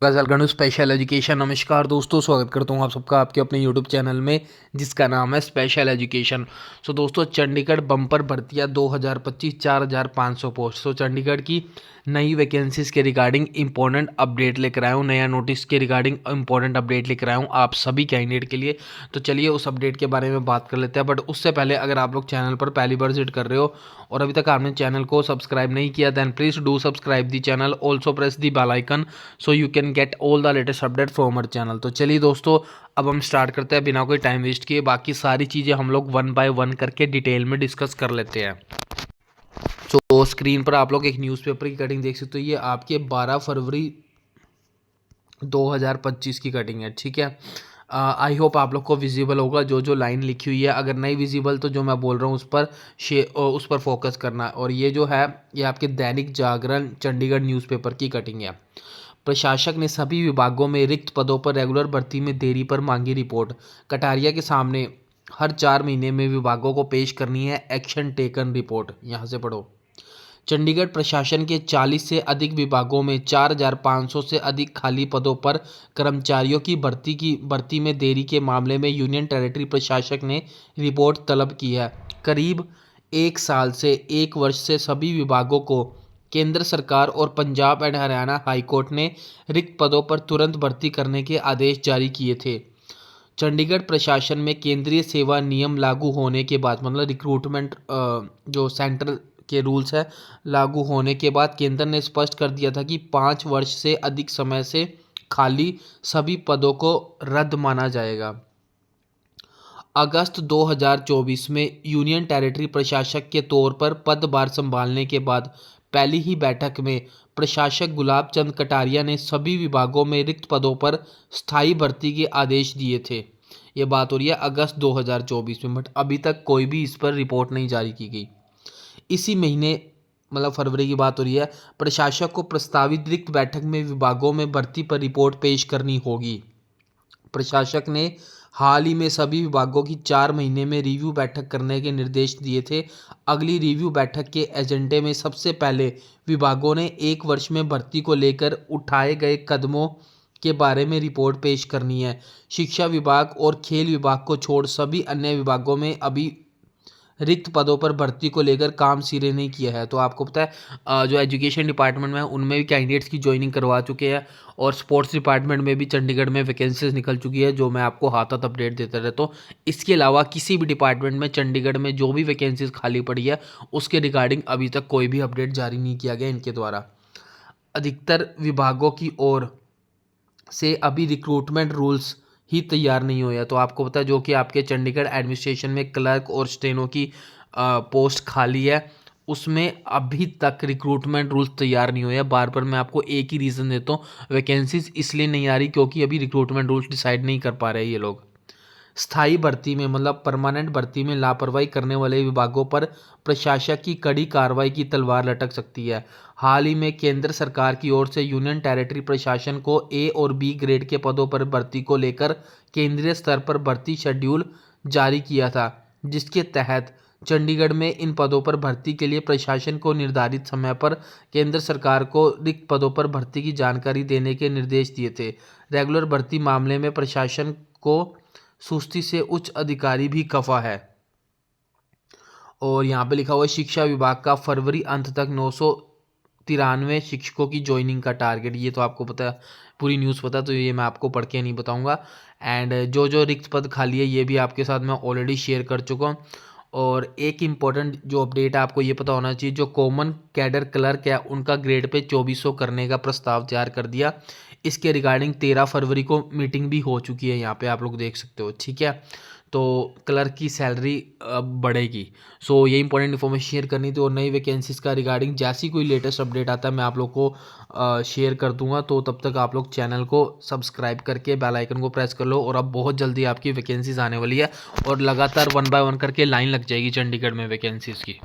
Welcome to special education. नमस्कार दोस्तों, स्वागत करता हूं आप सबका आपके अपने यूट्यूब चैनल में जिसका नाम है स्पेशल एजुकेशन। सो दोस्तों, चंडीगढ़ बम्पर भर्तियां 2025 4,500 पोस्ट। सो चंडीगढ़ की नई वैकेंसीज के रिगार्डिंग इंपॉर्टेंट अपडेट लेकर आया हूँ, नया नोटिस के रिगार्डिंग इंपॉर्टेंट अपडेट लेकर आया हूँ आप सभी कैंडिडेट के लिए। तो चलिए उस अपडेट के बारे में बात कर लेते हैं। बट उससे पहले अगर आप लोग चैनल पर पहली बार विजिट कर रहे हो और अभी तक आपने चैनल को सब्सक्राइब नहीं किया, then please do subscribe the channel, also press the bell icon so you can get all the latest update from our channel. तो चलिए दोस्तों, अब हम स्टार्ट करते हैं बिना कोई टाइम वेस्ट किए। बाकी सारी चीज़ें हम लोग वन बाय वन करके डिटेल में डिस्कस कर लेते हैं। तो स्क्रीन पर आप लोग एक न्यूज़पेपर की कटिंग देख सकते हो। ये आपके 12 फरवरी 2025 की कटिंग है, ठीक है। आई होप आप लोग को विजिबल होगा जो जो लाइन लिखी हुई है। अगर नहीं विजिबल तो जो मैं बोल रहा हूँ उस पर फोकस करना। और ये जो है ये आपके दैनिक जागरण चंडीगढ़ न्यूज़पेपर की कटिंग है। प्रशासक ने सभी विभागों में रिक्त पदों पर रेगुलर भर्ती में देरी पर मांगी रिपोर्ट। कटारिया के सामने हर 4 महीने में विभागों को पेश करनी है एक्शन टेकन रिपोर्ट। यहाँ से पढ़ो। चंडीगढ़ प्रशासन के 40 से अधिक विभागों में 4,500 से अधिक खाली पदों पर कर्मचारियों की भर्ती में देरी के मामले में यूनियन टेरिटरी प्रशासक ने रिपोर्ट तलब की है। करीब 1 साल से 1 वर्ष से सभी विभागों को केंद्र सरकार और पंजाब एंड हरियाणा हाईकोर्ट ने रिक्त पदों पर तुरंत भर्ती करने के आदेश जारी किए थे। चंडीगढ़ प्रशासन में केंद्रीय सेवा नियम लागू होने के बाद, मतलब रिक्रूटमेंट जो सेंट्रल के रूल्स है लागू होने के बाद, केंद्र ने स्पष्ट कर दिया था कि 5 वर्ष से अधिक समय से खाली सभी पदों को रद्द माना जाएगा। अगस्त 2024 में यूनियन टेरिटरी प्रशासक के तौर पर पदभार संभालने के बाद पहली ही बैठक में प्रशासक गुलाब चंद कटारिया ने सभी विभागों में रिक्त पदों पर स्थायी भर्ती के आदेश दिए थे। ये बात हो रही है अगस्त 2024 में, बट अभी तक कोई भी इस पर रिपोर्ट नहीं जारी की गई। इसी महीने मतलब फरवरी की बात हो रही है, प्रशासक को प्रस्तावित रिक्त बैठक में विभागों में भर्ती पर रिपोर्ट पेश करनी होगी। प्रशासक ने हाल ही में सभी विभागों की 4 महीने में रिव्यू बैठक करने के निर्देश दिए थे। अगली रिव्यू बैठक के एजेंडे में सबसे पहले विभागों ने 1 वर्ष में भर्ती को लेकर उठाए गए कदमों के बारे में रिपोर्ट पेश करनी है। शिक्षा विभाग और खेल विभाग को छोड़ सभी अन्य विभागों में अभी रिक्त पदों पर भर्ती को लेकर काम सिरे नहीं किया है। तो आपको पता है जो एजुकेशन डिपार्टमेंट में है उनमें भी कैंडिडेट्स की ज्वाइनिंग करवा चुके हैं और स्पोर्ट्स डिपार्टमेंट में भी चंडीगढ़ में वैकेंसीज निकल चुकी है, जो मैं आपको हाथ हाथ अपडेट देता रहता हूँ। इसके अलावा किसी भी डिपार्टमेंट में चंडीगढ़ में जो भी वैकेंसीज खाली पड़ी है उसके रिगार्डिंग अभी तक कोई भी अपडेट जारी नहीं किया गया इनके द्वारा। अधिकतर विभागों की ओर से अभी रिक्रूटमेंट रूल्स ही तैयार नहीं हुए हैं। तो आपको पता है जो कि आपके चंडीगढ़ एडमिनिस्ट्रेशन में क्लर्क और स्टेनो की पोस्ट खाली है, उसमें अभी तक रिक्रूटमेंट रूल्स तैयार नहीं हुए हैं। बार बार मैं आपको एक ही रीज़न देता हूँ, वैकेंसीज इसलिए नहीं आ रही क्योंकि अभी रिक्रूटमेंट रूल्स डिसाइड नहीं कर पा रहे ये लोग। स्थायी भर्ती में मतलब परमानेंट भर्ती में लापरवाही करने वाले विभागों पर प्रशासक की कड़ी कार्रवाई की तलवार लटक सकती है। हाल ही में केंद्र सरकार की ओर से यूनियन टेरिटरी प्रशासन को ए और बी ग्रेड के पदों पर भर्ती को लेकर केंद्रीय स्तर पर भर्ती शेड्यूल जारी किया था, जिसके तहत चंडीगढ़ में इन पदों पर भर्ती के लिए प्रशासन को निर्धारित समय पर केंद्र सरकार को रिक्त पदों पर भर्ती की जानकारी देने के निर्देश दिए थे। रेगुलर भर्ती मामले में प्रशासन को सुस्ती से उच्च अधिकारी भी खफा है। और यहाँ पे लिखा हुआ है शिक्षा विभाग का फरवरी अंत तक 993 शिक्षकों की ज्वाइनिंग का टारगेट। ये तो आपको पता है, पूरी न्यूज़ पता, तो ये मैं आपको पढ़ के नहीं बताऊंगा। एंड जो जो रिक्त पद खाली है ये भी आपके साथ मैं ऑलरेडी शेयर कर चुका हूँ। और एक इम्पॉर्टेंट जो अपडेट है आपको ये पता होना चाहिए, जो कॉमन कैडर क्लर्क है उनका ग्रेड पे 2400 करने का प्रस्ताव तैयार कर दिया। इसके रिगार्डिंग 13 फरवरी को मीटिंग भी हो चुकी है, यहाँ पे आप लोग देख सकते हो, ठीक है। तो क्लर्क की सैलरी बढ़ेगी। सो ये इंपॉर्टेंट इन्फॉर्मेशन शेयर करनी थी। और नई वैकेंसीज का रिगार्डिंग जैसी कोई लेटेस्ट अपडेट आता है मैं आप लोग को शेयर कर दूंगा। तो तब तक आप लोग चैनल को सब्सक्राइब करके बेल आइकन को प्रेस कर लो। और अब बहुत जल्दी आपकी वैकेंसीज आने वाली है और लगातार 1 बाय 1 करके लाइन लग जाएगी चंडीगढ़ में वैकेंसीज की।